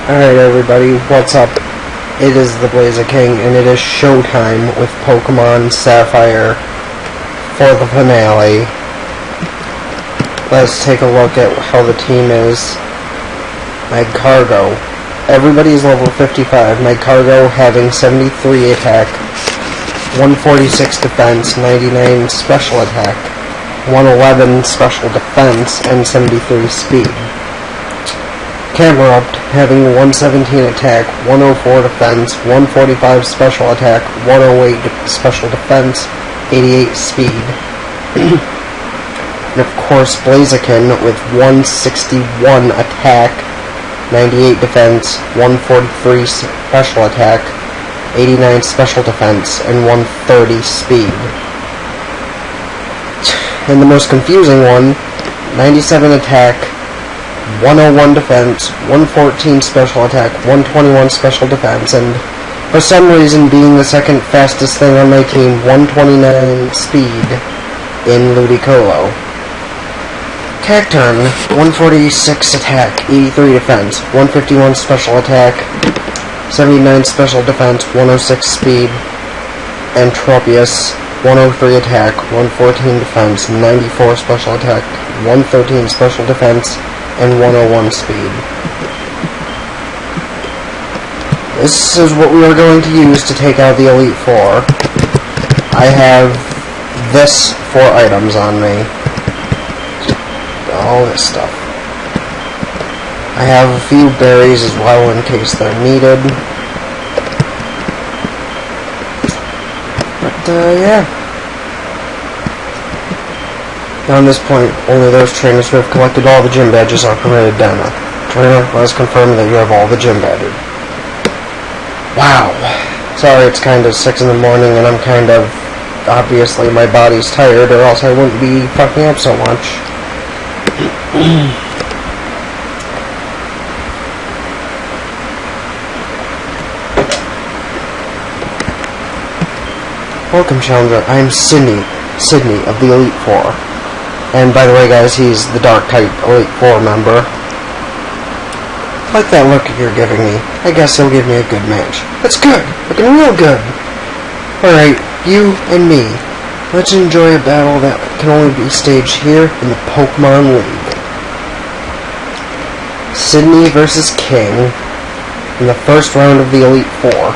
Alright everybody, what's up? It is TheBlaziking, and it is showtime with Pokemon Sapphire for the finale. Let's take a look at how the team is. Magcargo. Everybody is level 55. Magcargo having 73 attack, 146 defense, 99 special attack, 111 special defense, and 73 speed. Camerupt having 117 attack, 104 defense, 145 special attack, 108 special defense, 88 speed. And of course Blaziking with 161 attack, 98 defense, 143 special attack, 89 special defense, and 130 speed. And the most confusing one, 97 attack, 101 defense, 114 special attack, 121 special defense, and for some reason being the second fastest thing on my team, 129 speed in Ludicolo. Cacturn, 146 attack, 83 defense, 151 special attack, 79 special defense, 106 speed, and Tropius, 103 attack, 114 defense, 94 special attack, 113 special defense, and 101 speed. This is what we are going to use to take out the Elite Four. I have this 4 items on me. All this stuff. I have a few berries as well in case they're needed. But, yeah. On this point, only those trainers who have collected all the gym badges are permitted demo. Trainer, let us confirm that you have all the gym badges. Wow. Sorry, it's kind of 6 in the morning and I'm kind of... obviously my body's tired or else I wouldn't be fucking up so much. Welcome, Challenger. I am Sydney of the Elite Four. And by the way, guys, he's the Dark-type Elite Four member. Like that look you're giving me. I guess he'll give me a good match. That's good! Looking real good! Alright, you and me. Let's enjoy a battle that can only be staged here in the Pokemon League. Sydney versus King in the first round of the Elite Four.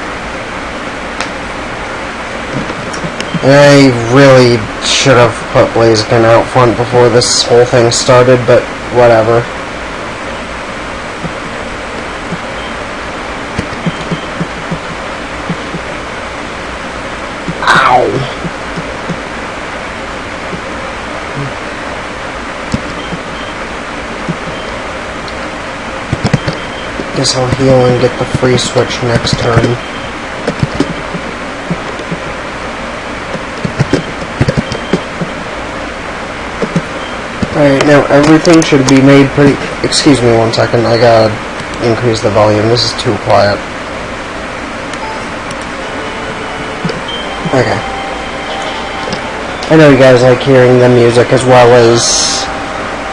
And I really should have put Blaziken out front before this whole thing started, but whatever. Ow! Guess I'll heal and get the free switch next turn. Alright, now everything should be made pretty... Excuse me one second, I gotta increase the volume, this is too quiet. Okay. I know you guys like hearing the music as well as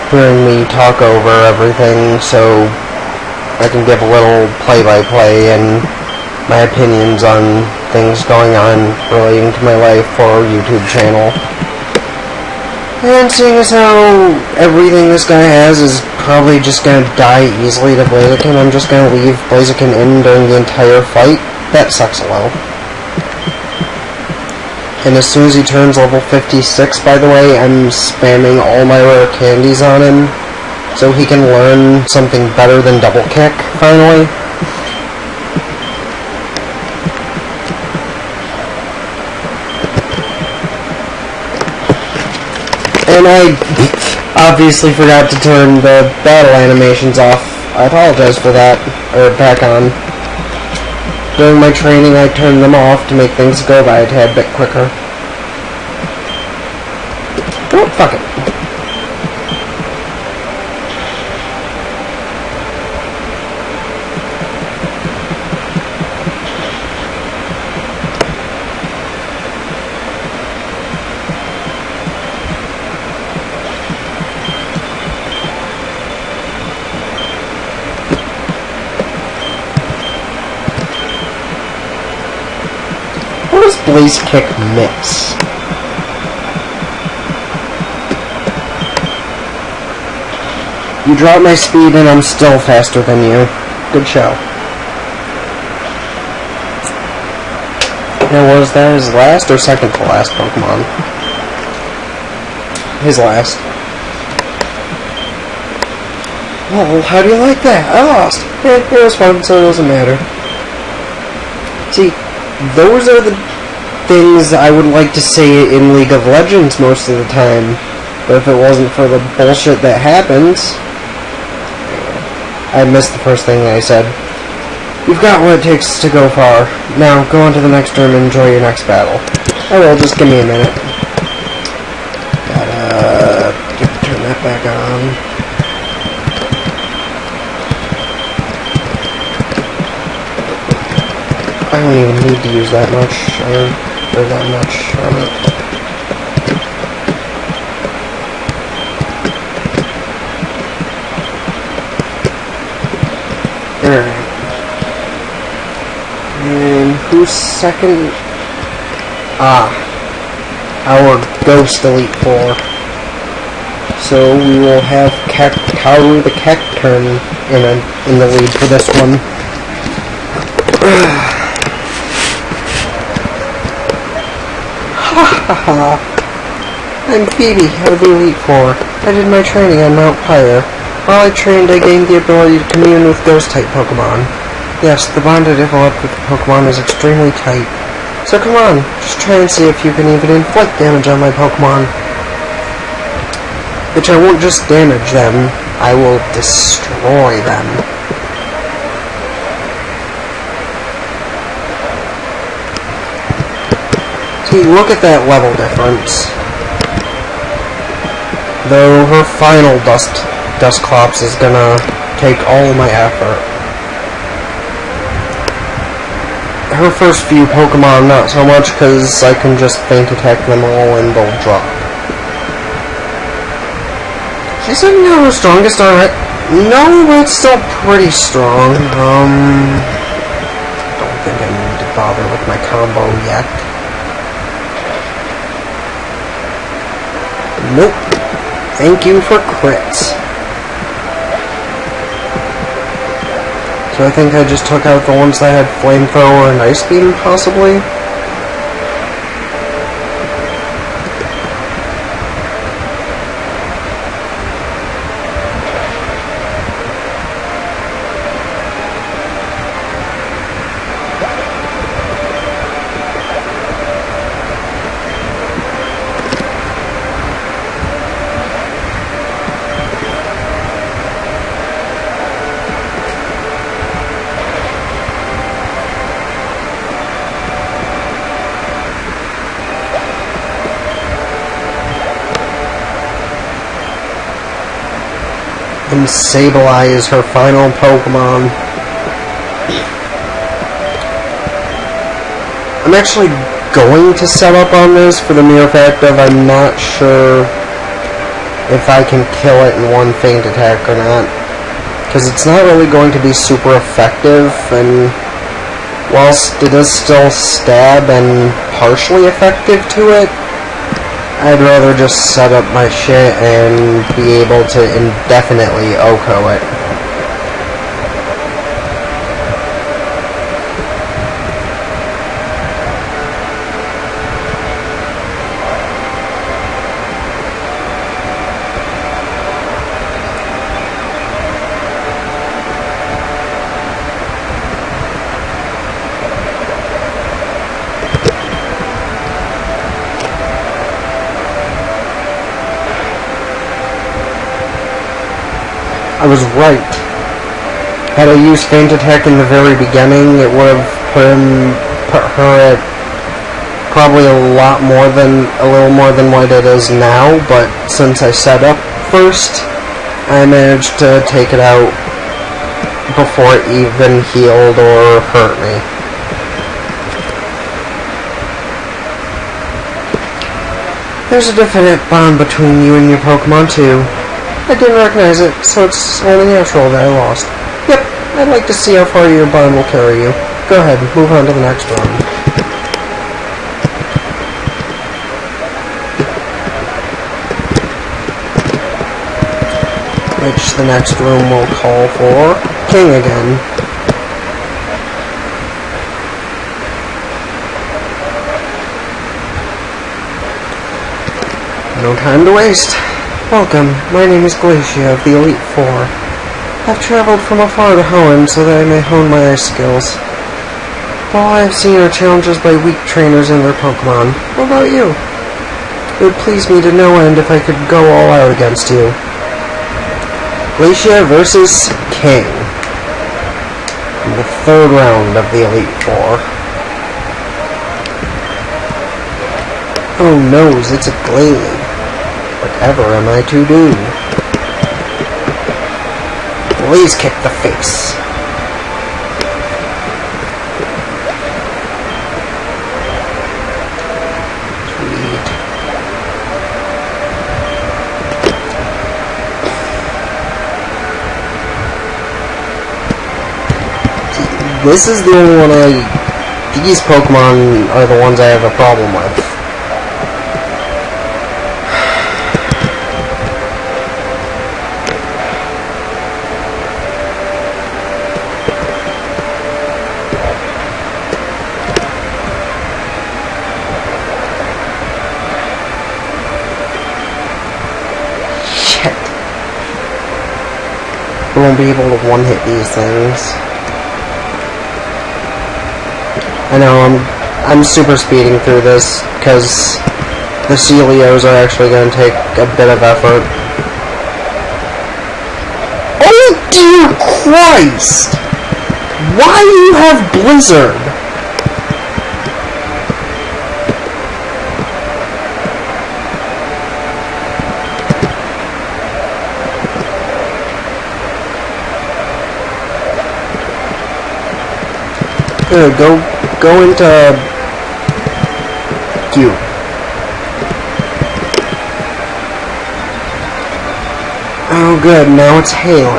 hearing me talk over everything, so I can give a little play-by-play and my opinions on things going on relating to my life for our YouTube channel. And seeing as how everything this guy has is probably just gonna die easily to Blaziken, I'm just gonna leave Blaziken in during the entire fight. That sucks a little. And as soon as he turns level 56, by the way, I'm spamming all my rare candies on him, so he can learn something better than Double Kick, finally. And I obviously forgot to turn the battle animations off. I apologize for that, or back on. During my training I turned them off to make things go by a tad bit quicker. Oh, fuck it. does Blaze Kick miss? You drop my speed and I'm still faster than you. Good show. Now, was that his last or second to last Pokemon? His last. Well, how do you like that? I lost. It was fun, so it doesn't matter. See, those are the things I would like to say in League of Legends most of the time. But if it wasn't for the bullshit that happens... I missed the first thing that I said. You've got what it takes to go far. Now, go on to the next room and enjoy your next battle. I will, just give me a minute. Gotta turn that back on. I don't even need to use that much, or that much on it. Alright. And who's second? Our Ghost Elite Four. So we will have Kaoru the Cacturn in the lead for this one. Hahaha. I'm Phoebe of the Elite Four. I did my training on Mount Pyre. While I trained, I gained the ability to commune with Ghost-type Pokemon. Yes, the bond I developed with the Pokemon is extremely tight. So come on, just try and see if you can even inflict damage on my Pokemon. Which I won't just damage them, I will destroy them. See, look at that level difference. Though her final Dusclops is gonna take all my effort. Her first few Pokemon, not so much, because I can just Faint Attack them all and they'll drop. She said no, the strongest, alright. No, but it's still pretty strong. Don't think I need to bother with my combo yet. Nope. Thank you for crits. So I think I just took out the ones that had Flamethrower and Ice Beam, possibly? And Sableye is her final Pokemon. I'm actually going to set up on this for the mere fact of I'm not sure if I can kill it in one Faint Attack or not. Because it's not really going to be super effective, and whilst it is still stab and partially effective to it, I'd rather just set up my shit and be able to indefinitely OHKO it. I was right. Had I used Faint Attack in the very beginning, it would have put her at probably a little more than what it is now, but since I set up first, I managed to take it out before it even healed or hurt me. There's a definite bond between you and your Pokemon, too. I didn't recognize it, so it's only natural that I lost. Yep, I'd like to see how far your bond will carry you. Go ahead, move on to the next one. which the next room will call for King again. No time to waste. Welcome, my name is Glacia of the Elite Four. I've traveled from afar to Hoenn so that I may hone my ice skills. All I have seen are challenges by weak trainers and their Pokemon. What about you? It would please me to no end if I could go all out against you. Glacia versus King. In the third round of the Elite Four. Oh noes, it's a Glalie. Whatever am I to do? Please kick the face. Sweet. This is the only one these Pokemon are the ones I have a problem with. We won't be able to one-hit these things. I know, I'm super speeding through this, because the Celios are actually going to take a bit of effort. Oh dear Christ! Why do you have Blizzard? Good, go into Q. Oh good, now it's hailing.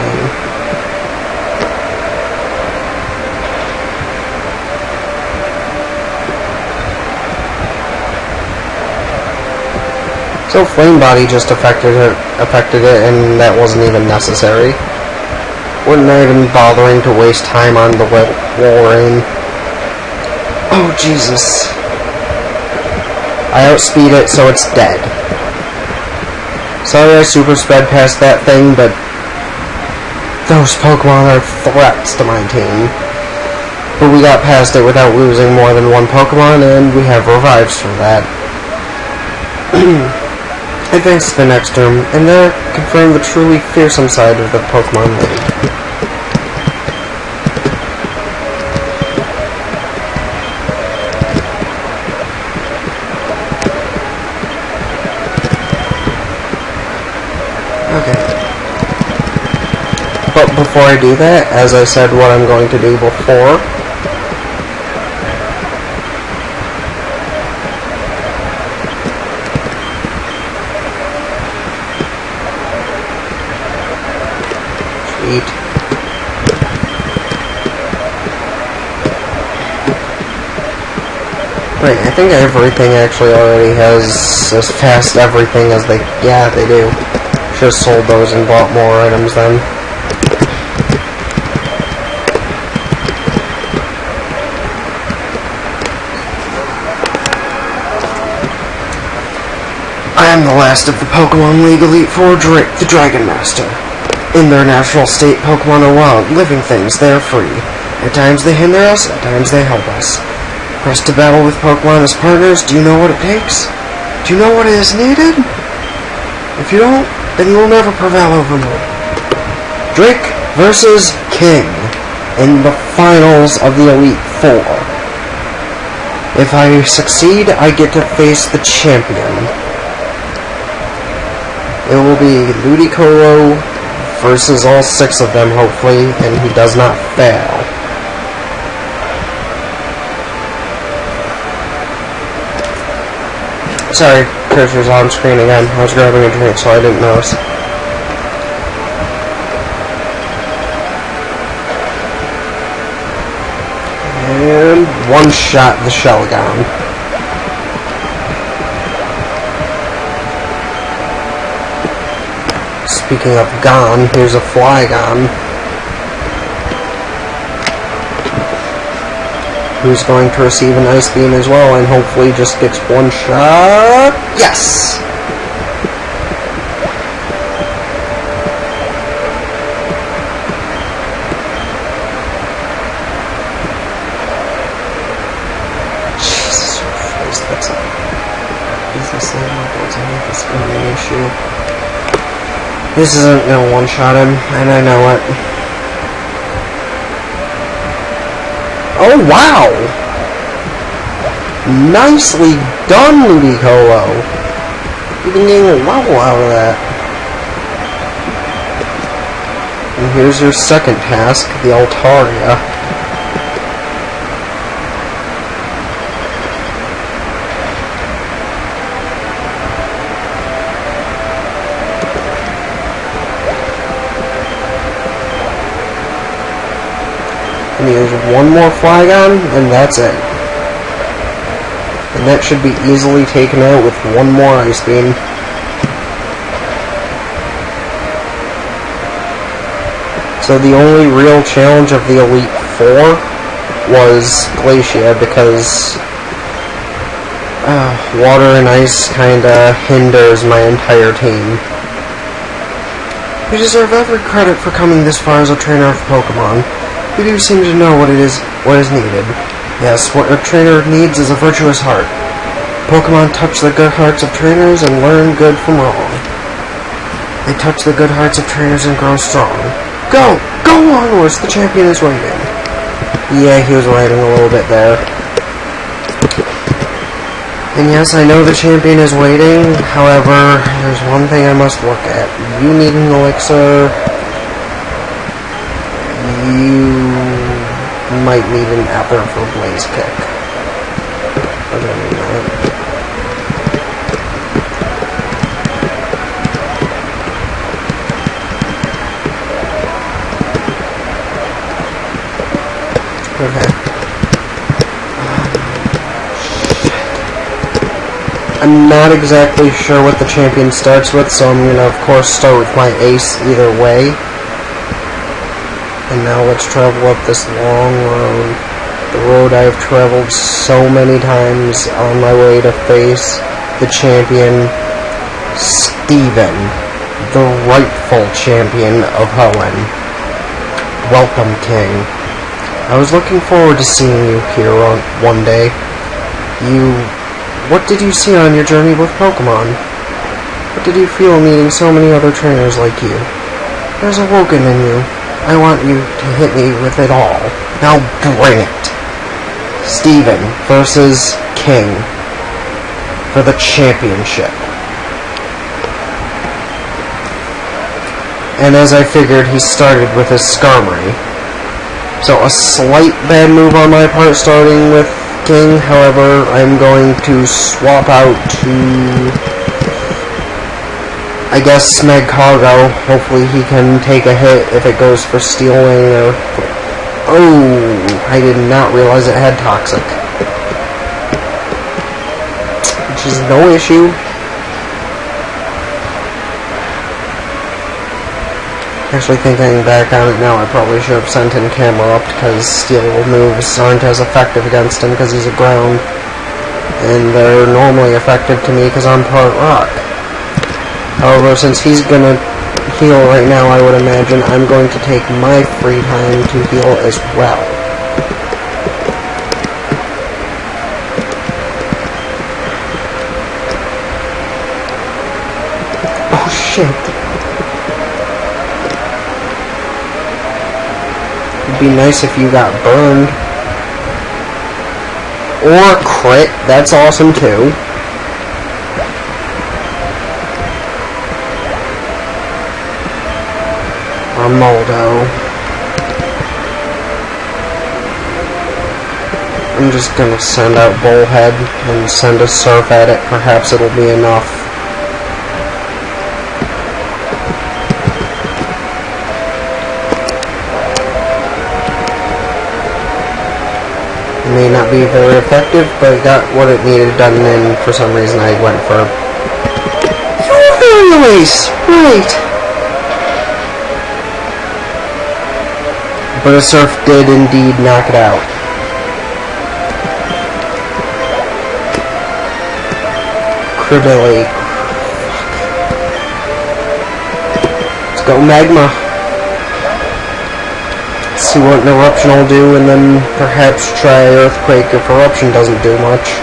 So Flame Body just affected it, and that wasn't even necessary. We're not even bothering to waste time on the Wolverine. Oh, Jesus. I outspeed it, so it's dead. Sorry I super sped past that thing, but those Pokemon are threats to my team. But we got past it without losing more than one Pokemon, and we have revives for that. Advance to the next room, and there confirm the truly fearsome side of the Pokemon League. Okay. But before I do that, as I said what I'm going to do before, sweet. Wait, I think everything actually already has as fast everything as they... Yeah, they do. Just sold those and bought more items then. I am the last of the Pokemon League Elite Four, Drake the Dragon Master. In their natural state, Pokemon are wild, living things, they are free. At times they hinder us, at times they help us. Pressed to battle with Pokemon as partners, do you know what it takes? Do you know what is needed? If you don't, then you will never prevail over me. Drake versus King in the finals of the Elite Four. If I succeed, I get to face the champion. It will be Ludicolo versus all 6 of them, hopefully, and he does not fail. Sorry, cursor's on screen again. I was grabbing a drink, so I didn't notice. And one shot the Shelgon. speaking of gone, here's a Flygon. Who's going to receive an Ice Beam as well, and hopefully just gets one shot. Yes! Jesus Christ, that's a... Is this thing levels? I think it's going to be an issue. This isn't going to one-shot him, and I know it. Oh, wow! Nicely done, Ludicolo! You can gain a level out of that. And here's your second task, the Altaria. And here's one more Flygon, and that's it. And that should be easily taken out with one more Ice Beam. So the only real challenge of the Elite Four was Glacia, because water and ice kinda hinders my entire team. You deserve every credit for coming this far as a trainer of Pokemon. You do seem to know what is needed. Yes, what a trainer needs is a virtuous heart. Pokemon touch the good hearts of trainers and learn good from wrong. They touch the good hearts of trainers and grow strong. Go! Go onwards! The champion is waiting. Yeah, he was waiting a little bit there. And yes, I know the champion is waiting. However, there's one thing I must look at. You need an elixir. You might need an Ether for Blaze Kick. Other than that. Okay. I'm not exactly sure what the champion starts with, so I'm gonna of course start with my ace either way. And now let's travel up this long road. The road I've traveled so many times on my way to face the champion, Steven, the rightful champion of Hoenn. Welcome, King. I was looking forward to seeing you here one day. What did you see on your journey with Pokemon? What did you feel meeting so many other trainers like you? There's a Woken in you. I want you to hit me with it all. Now bring it! Steven versus King for the championship. And as I figured, he started with his Skarmory. So a slight bad move on my part starting with King. However, I'm going to swap out to... I guess Smegcargo. Hopefully he can take a hit if it goes for stealing or... Oh, I did not realize it had Toxic. Which is no issue. Actually, thinking back on it now, I probably should have sent in Camera up because steel moves aren't as effective against him because he's a ground. And they're normally effective to me because I'm part rock. However, since he's gonna heal right now, I would imagine I'm going to take my free time to heal as well. Oh shit. It'd be nice if you got burned. Or crit, that's awesome too. Moldo. I'm just gonna send out Bullhead and send a Surf at it. Perhaps it'll be enough. It may not be very effective, but it got what it needed done, and for some reason I went for... You're very nice! Right! But a surf did indeed knock it out. Cribilly. Let's go Magma. See what an Eruption will do, and then perhaps try Earthquake if Eruption doesn't do much.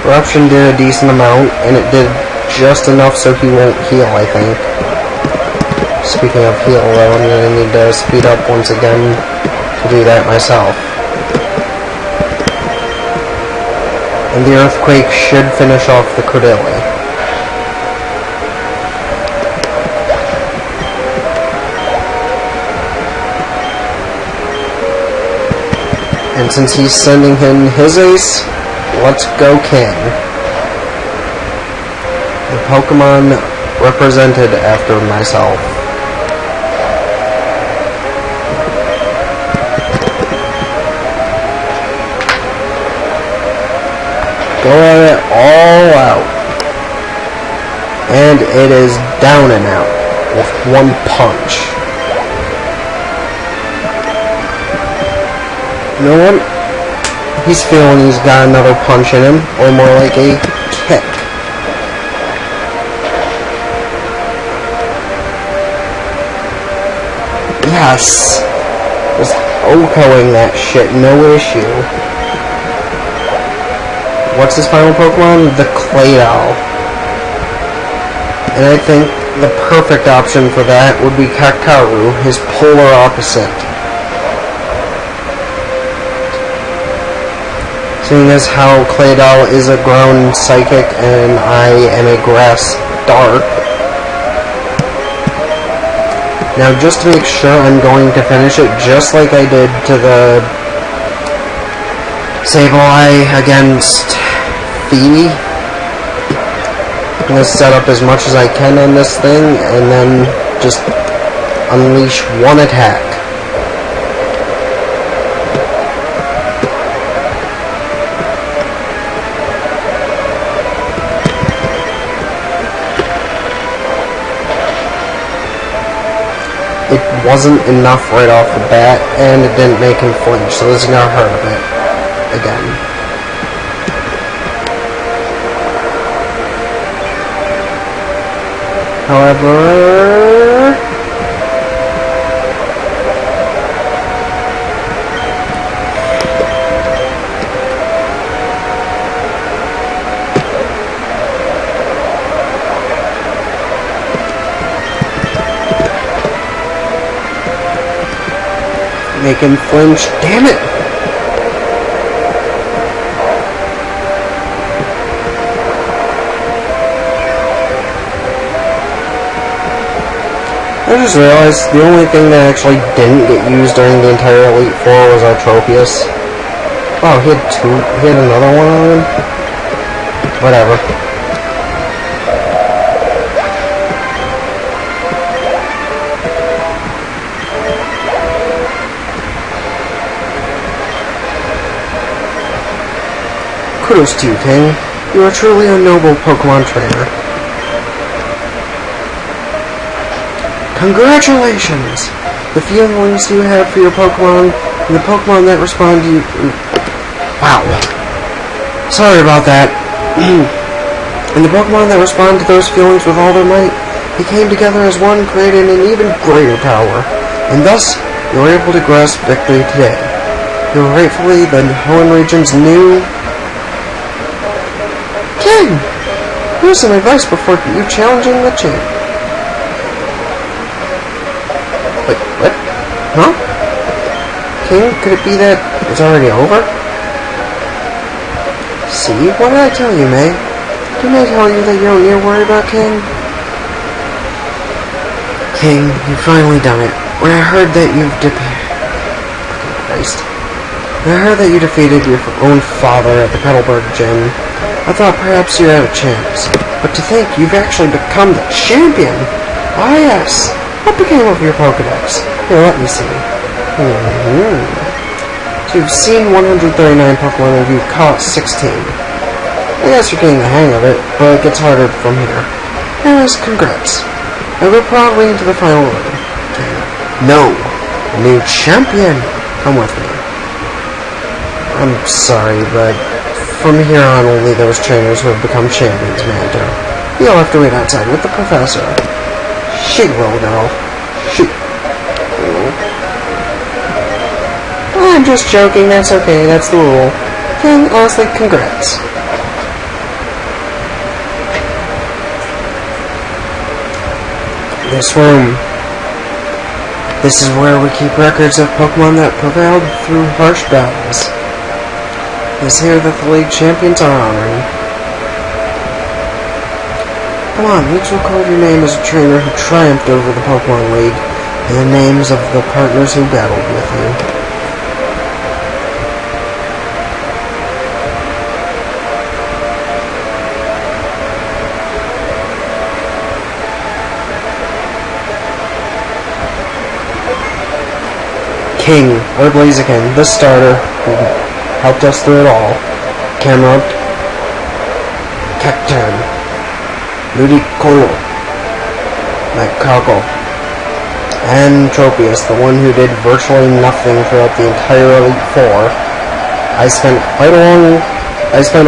Eruption did a decent amount, and it did just enough so he won't heal, I think. Speaking of heal, though, I'm going to need to speed up once again to do that myself. And the Earthquake should finish off the Cordilli. And since he's sending in his ace, let's go King. The Pokemon represented after myself. Go at it all out. And it is down and out with one punch. You know what? He's feeling he's got another punch in him, or more like a kick. Yes! Just OHKOing that shit, no issue. What's his final Pokemon? The Claydol. And I think the perfect option for that would be Kakaru, his polar opposite. Seeing as how Claydol is a ground psychic and I am a grass dark. Now just to make sure I'm going to finish it just like I did to the Sableye against Phoebe. I'm going to set up as much as I can on this thing and then just unleash one attack. It wasn't enough right off the bat, and it didn't make him flinch, so this is going to hurt a bit again. However, make him flinch. Damn it! I just realized the only thing that actually didn't get used during the entire Elite Four was our Tropius. Wow, he had another one on him? Whatever. Kudos to you, King. You are truly a noble Pokemon trainer. Congratulations! The feelings you have for your Pokemon, and the Pokemon that respond to you... Wow. Sorry about that. And the Pokemon that respond to those feelings with all their might, they came together as one, creating an even greater power. And thus, you were able to grasp victory today. You are rightfully the Hoenn region's new... King! Here's some advice before you challenging the champ. Wait, what? Huh? King, could it be that it's already over? See, what did I tell you, May? Didn't I tell you that you don't need to worry about King? King, you've finally done it. When I heard that you've When I heard that you defeated your own father at the Petalburg Gym, I thought perhaps you had a chance. But to think you've actually become the champion! Ah, yes! What became of your Pokedex? Here, let me see. So you've seen 139 Pokemon and you've caught 16. I guess you're getting the hang of it, but it gets harder from here. Anyways, congrats. Now go proudly into the final room. No! New champion! Come with me. I'm sorry, but from here on only those trainers who have become champions may enter. You'll have to wait outside with the professor. Shoot, little girl. Shoot. I'm just joking, that's okay, that's the rule. And honestly, congrats. This room. This is where we keep records of Pokemon that prevailed through harsh battles. It's here that the League Champions are honored. Come on, let's record your name as a trainer who triumphed over the Pokemon League, and the names of the partners who battled with you. King, or TheBlaziking, the starter, who helped us through it all. Cameron, Cacturn, Ludicolo, Macaco, and Tropius, the one who did virtually nothing throughout the entire Elite Four. I spent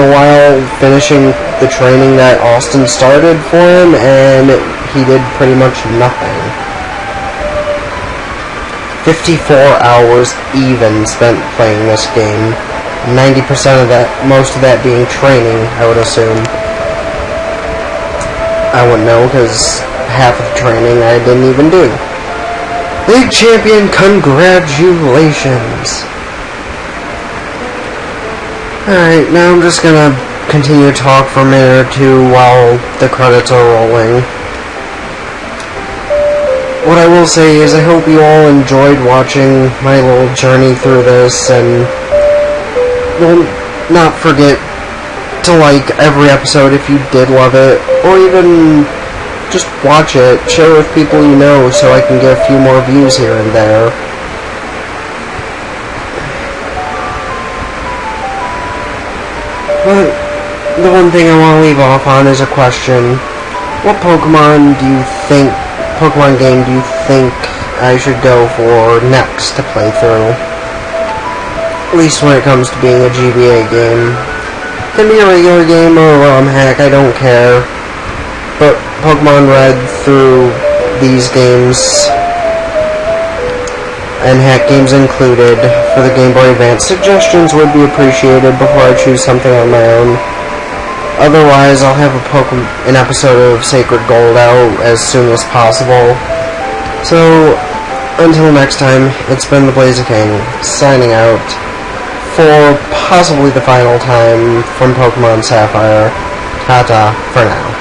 a while finishing the training that Austin started for him, and he did pretty much nothing. 54 hours even spent playing this game. 90% of that, most of that being training, I would assume. I wouldn't know, because half of the training I didn't even do. League Champion, congratulations! Alright, now I'm just gonna continue to talk for a minute or two while the credits are rolling. What I will say is I hope you all enjoyed watching my little journey through this, and don't not forget to like every episode if you did love it, or even just watch it, share with people you know so I can get a few more views here and there. But the one thing I want to leave off on is a question. What Pokemon game do you think I should go for next to play through? At least when it comes to being a GBA game. It can be a regular game or a ROM hack, I don't care. But Pokemon Red through these games, and hack games included, for the Game Boy Advance, suggestions would be appreciated before I choose something on my own. Otherwise, I'll have an episode of Sacred Gold out as soon as possible. So, until next time, it's been TheBlaziking, signing out for possibly the final time from Pokemon Sapphire. Ta-ta for now.